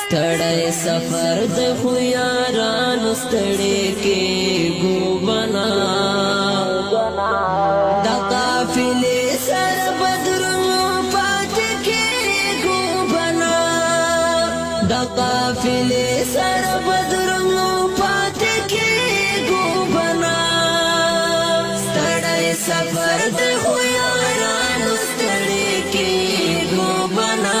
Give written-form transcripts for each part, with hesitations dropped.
ستړی سفر د خو یارانو ستړی کېږو بنا د قافلې سره بدرونو پاتې کېږو بنا د قافلې سره بدرونو پاتې کېږو بنا ستړی سفر د خو یارانو ستړی کېږو بنا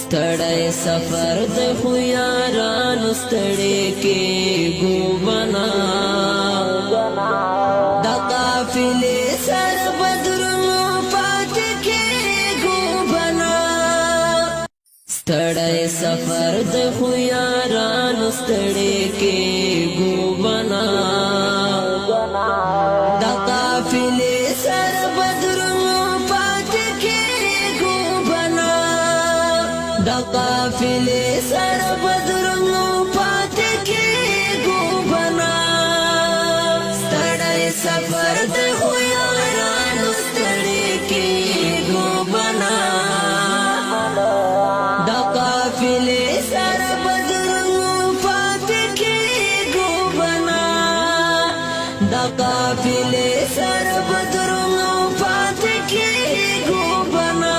ستړی سفر د خو یارانو ستړی کېږو بنا د قافلې سره بدرونو پاتې کېږو بنا ستړی سفر د خو یارانو ستړی کېږو بنا د قافلې سره بدرونو پاتې کېږو بنا د قافلې سره بدرونو پاتې کېږو بنا ستړی سفر د خو یارانو ستړی کېږو بنا د قافلې سره بدرونو پاتې کېږو بنا د قافلې سره بدرونو پاتې کېږو بنا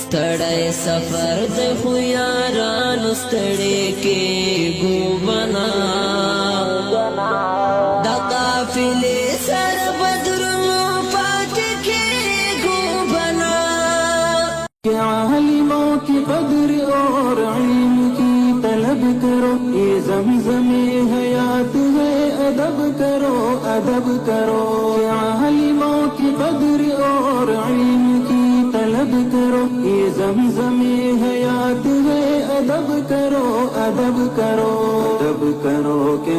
ستړی سفر د خو یارانو ستړی کېږو بنا د قافلې سره بدرونو پاتې کېږو بنا عالموں کی قدر اور علم کی طلب کرو یہ زمزم حیات ہے ادب کرو ادب کرو عالموں کی قدر اور علم کی طلب کرو یہ زمزم حیات ہے ادب کرو ادب کرو ادب کرو کہ